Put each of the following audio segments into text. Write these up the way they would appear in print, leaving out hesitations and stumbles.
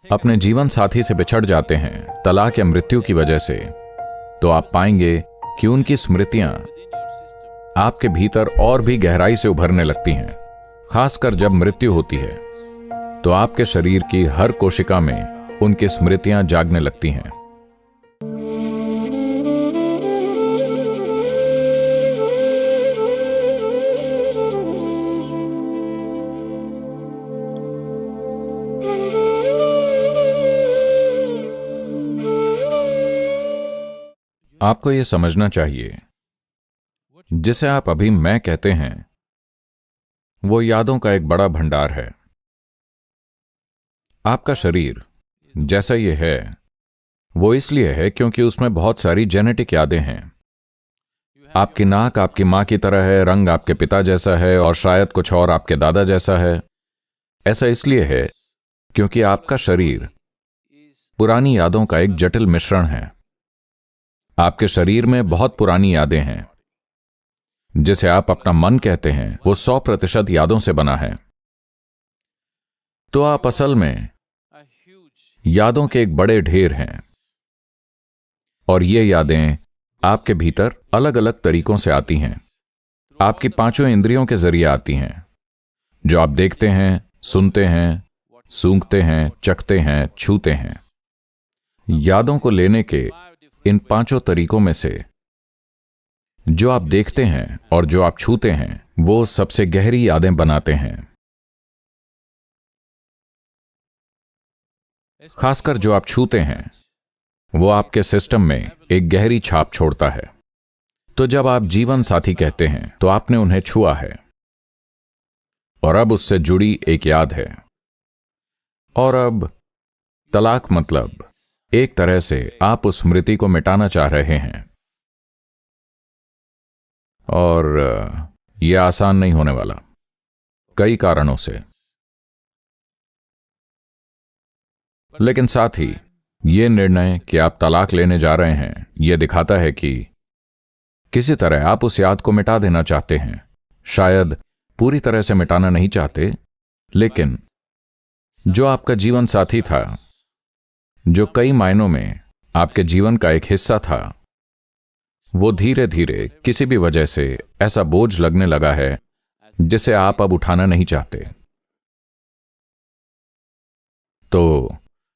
अपने जीवन साथी से बिछड़ जाते हैं तलाक या मृत्यु की वजह से, तो आप पाएंगे कि उनकी स्मृतियां आपके भीतर और भी गहराई से उभरने लगती हैं। खासकर जब मृत्यु होती है तो आपके शरीर की हर कोशिका में उनकी स्मृतियां जागने लगती हैं। आपको यह समझना चाहिए, जिसे आप अभी मैं कहते हैं वो यादों का एक बड़ा भंडार है। आपका शरीर जैसा ये है वो इसलिए है क्योंकि उसमें बहुत सारी जेनेटिक यादें हैं। आपकी नाक आपकी मां की तरह है, रंग आपके पिता जैसा है और शायद कुछ और आपके दादा जैसा है। ऐसा इसलिए है क्योंकि आपका शरीर पुरानी यादों का एक जटिल मिश्रण है। आपके शरीर में बहुत पुरानी यादें हैं। जिसे आप अपना मन कहते हैं वो 100% यादों से बना है। तो आप असल में यादों के एक बड़े ढेर हैं और ये यादें आपके भीतर अलग अलग तरीकों से आती हैं। आपकी 5 इंद्रियों के जरिए आती हैं, जो आप देखते हैं, सुनते हैं, सूंघते हैं, चखते हैं, छूते हैं। यादों को लेने के इन 5 तरीकों में से जो आप देखते हैं और जो आप छूते हैं वो सबसे गहरी यादें बनाते हैं। खासकर जो आप छूते हैं वो आपके सिस्टम में एक गहरी छाप छोड़ता है। तो जब आप जीवन साथी कहते हैं तो आपने उन्हें छुआ है और अब उससे जुड़ी एक याद है। और अब तलाक मतलब एक तरह से आप उस स्मृति को मिटाना चाह रहे हैं और यह आसान नहीं होने वाला, कई कारणों से। लेकिन साथ ही यह निर्णय कि आप तलाक लेने जा रहे हैं यह दिखाता है कि किसी तरह आप उस याद को मिटा देना चाहते हैं। शायद पूरी तरह से मिटाना नहीं चाहते, लेकिन जो आपका जीवन साथी था, जो कई मायनों में आपके जीवन का एक हिस्सा था, वो धीरे धीरे किसी भी वजह से ऐसा बोझ लगने लगा है जिसे आप अब उठाना नहीं चाहते। तो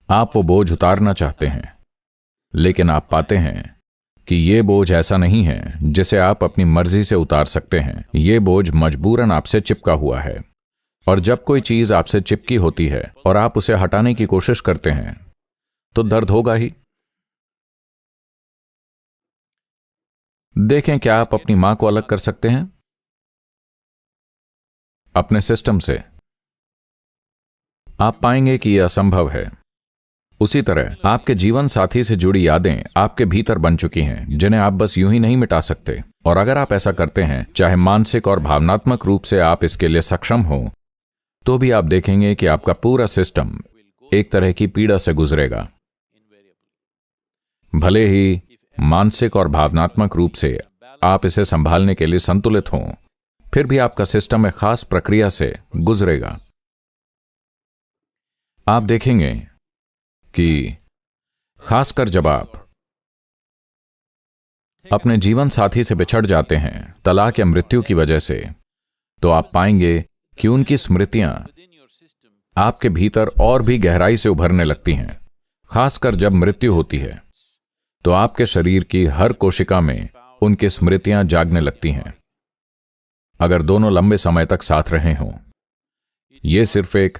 आप वो बोझ उतारना चाहते हैं, लेकिन आप पाते हैं कि ये बोझ ऐसा नहीं है जिसे आप अपनी मर्जी से उतार सकते हैं। ये बोझ मजबूरन आपसे चिपका हुआ है। और जब कोई चीज आपसे चिपकी होती है और आप उसे हटाने की कोशिश करते हैं तो दर्द होगा ही। देखें, क्या आप अपनी मां को अलग कर सकते हैं अपने सिस्टम से? आप पाएंगे कि यह असंभव है। उसी तरह आपके जीवन साथी से जुड़ी यादें आपके भीतर बन चुकी हैं, जिन्हें आप बस यूं ही नहीं मिटा सकते। और अगर आप ऐसा करते हैं, चाहे मानसिक और भावनात्मक रूप से आप इसके लिए सक्षम हो, तो भी आप देखेंगे कि आपका पूरा सिस्टम एक तरह की पीड़ा से गुजरेगा। भले ही मानसिक और भावनात्मक रूप से आप इसे संभालने के लिए संतुलित हों, फिर भी आपका सिस्टम एक खास प्रक्रिया से गुजरेगा। आप देखेंगे कि खासकर जब आप अपने जीवन साथी से बिछड़ जाते हैं तलाक या मृत्यु की वजह से, तो आप पाएंगे कि उनकी स्मृतियां आपके भीतर और भी गहराई से उभरने लगती हैं। खासकर जब मृत्यु होती है तो आपके शरीर की हर कोशिका में उनकी स्मृतियां जागने लगती हैं। अगर दोनों लंबे समय तक साथ रहे हों, यह सिर्फ एक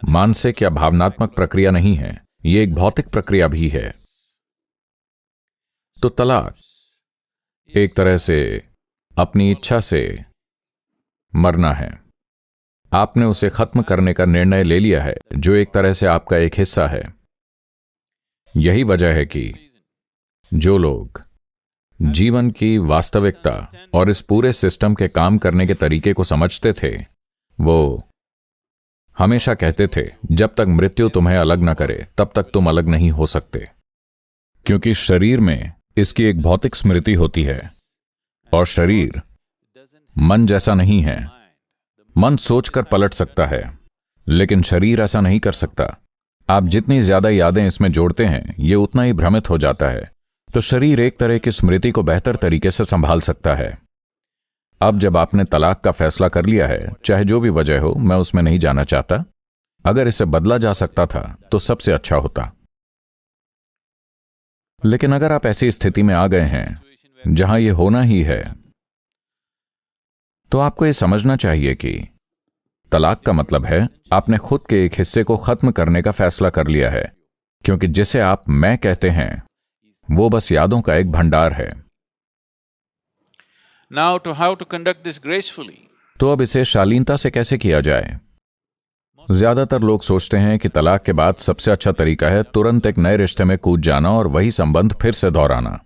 मानसिक या भावनात्मक प्रक्रिया नहीं है, यह एक भौतिक प्रक्रिया भी है। तो तलाक एक तरह से अपनी इच्छा से मरना है। आपने उसे खत्म करने का निर्णय ले लिया है, जो एक तरह से आपका एक हिस्सा है। यही वजह है कि जो लोग जीवन की वास्तविकता और इस पूरे सिस्टम के काम करने के तरीके को समझते थे, वो हमेशा कहते थे, जब तक मृत्यु तुम्हें अलग न करे तब तक तुम अलग नहीं हो सकते। क्योंकि शरीर में इसकी एक भौतिक स्मृति होती है और शरीर मन जैसा नहीं है। मन सोचकर पलट सकता है, लेकिन शरीर ऐसा नहीं कर सकता। आप जितनी ज्यादा यादें इसमें जोड़ते हैं ये उतना ही भ्रमित हो जाता है। तो शरीर एक तरह की स्मृति को बेहतर तरीके से संभाल सकता है। अब जब आपने तलाक का फैसला कर लिया है, चाहे जो भी वजह हो, मैं उसमें नहीं जाना चाहता, अगर इसे बदला जा सकता था तो सबसे अच्छा होता। लेकिन अगर आप ऐसी स्थिति में आ गए हैं जहां यह होना ही है, तो आपको यह समझना चाहिए कि तलाक का मतलब है आपने खुद के एक हिस्से को खत्म करने का फैसला कर लिया है, क्योंकि जिसे आप मैं कहते हैं वो बस यादों का एक भंडार है। Now to how to conduct this gracefully? तो अब इसे शालीनता से कैसे किया जाए? ज्यादातर लोग सोचते हैं कि तलाक के बाद सबसे अच्छा तरीका है तुरंत एक नए रिश्ते में कूद जाना और वही संबंध फिर से दोहराना।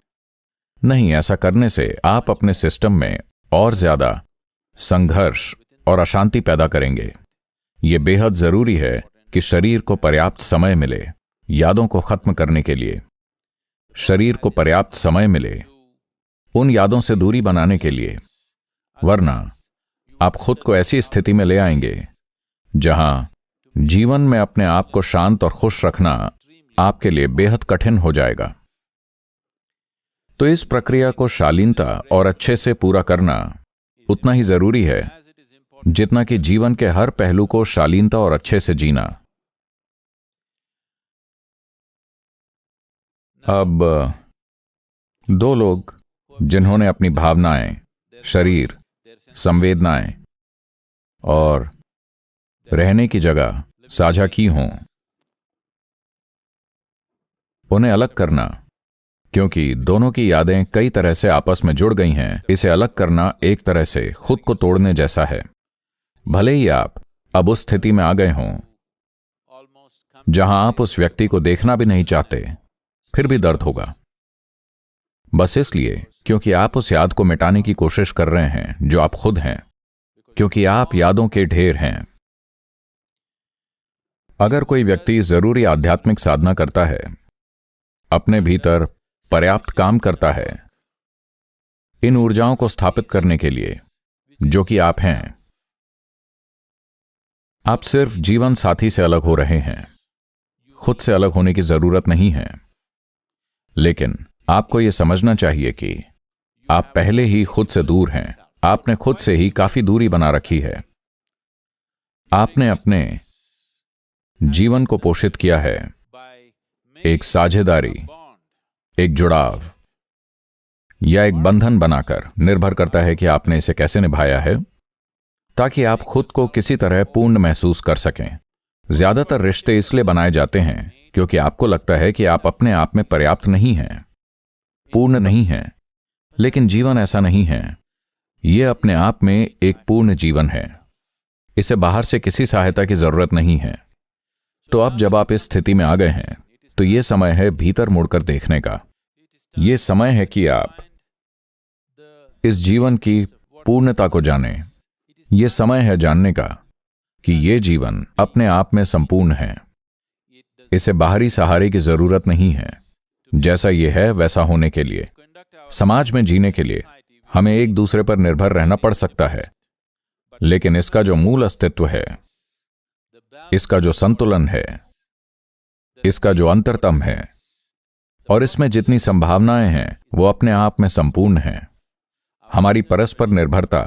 नहीं, ऐसा करने से आप अपने सिस्टम में और ज्यादा संघर्ष और अशांति पैदा करेंगे। यह बेहद जरूरी है कि शरीर को पर्याप्त समय मिले यादों को खत्म करने के लिए। शरीर को पर्याप्त समय मिले उन यादों से दूरी बनाने के लिए, वरना आप खुद को ऐसी स्थिति में ले आएंगे जहां जीवन में अपने आप को शांत और खुश रखना आपके लिए बेहद कठिन हो जाएगा। तो इस प्रक्रिया को शालीनता और अच्छे से पूरा करना उतना ही जरूरी है जितना कि जीवन के हर पहलू को शालीनता और अच्छे से जीना। अब दो लोग जिन्होंने अपनी भावनाएं, शरीर, संवेदनाएं और रहने की जगह साझा की हों, उन्हें अलग करना, क्योंकि दोनों की यादें कई तरह से आपस में जुड़ गई हैं, इसे अलग करना एक तरह से खुद को तोड़ने जैसा है। भले ही आप अब उस स्थिति में आ गए हों जहां आप उस व्यक्ति को देखना भी नहीं चाहते, फिर भी दर्द होगा, बस इसलिए क्योंकि आप उस याद को मिटाने की कोशिश कर रहे हैं जो आप खुद हैं, क्योंकि आप यादों के ढेर हैं। अगर कोई व्यक्ति जरूरी आध्यात्मिक साधना करता है, अपने भीतर पर्याप्त काम करता है इन ऊर्जाओं को स्थापित करने के लिए जो कि आप हैं, आप सिर्फ जीवन साथी से अलग हो रहे हैं, खुद से अलग होने की जरूरत नहीं है। लेकिन आपको यह समझना चाहिए कि आप पहले ही खुद से दूर हैं, आपने खुद से ही काफी दूरी बना रखी है। आपने अपने जीवन को पोषित किया है एक साझेदारी, एक जुड़ाव या एक बंधन बनाकर, निर्भर करता है कि आपने इसे कैसे निभाया है, ताकि आप खुद को किसी तरह पूर्ण महसूस कर सकें। ज्यादातर रिश्ते इसलिए बनाए जाते हैं क्योंकि आपको लगता है कि आप अपने आप में पर्याप्त नहीं हैं, पूर्ण नहीं हैं। लेकिन जीवन ऐसा नहीं है, यह अपने आप में एक पूर्ण जीवन है, इसे बाहर से किसी सहायता की जरूरत नहीं है। तो अब जब आप इस स्थिति में आ गए हैं, तो यह समय है भीतर मुड़कर देखने का। यह समय है कि आप इस जीवन की पूर्णता को जानें। यह समय है जानने का कि यह जीवन अपने आप में संपूर्ण है, इसे बाहरी सहारे की जरूरत नहीं है। जैसा यह है वैसा होने के लिए, समाज में जीने के लिए हमें एक दूसरे पर निर्भर रहना पड़ सकता है, लेकिन इसका जो मूल अस्तित्व है, इसका जो संतुलन है, इसका जो अंतरतम है और इसमें जितनी संभावनाएं हैं, वो अपने आप में संपूर्ण हैं। हमारी परस्पर निर्भरता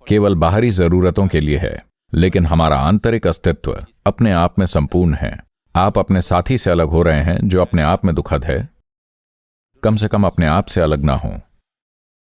केवल बाहरी जरूरतों के लिए है, लेकिन हमारा आंतरिक अस्तित्व अपने आप में संपूर्ण है। आप अपने साथी से अलग हो रहे हैं जो अपने आप में दुखद है, कम से कम अपने आप से अलग ना हो।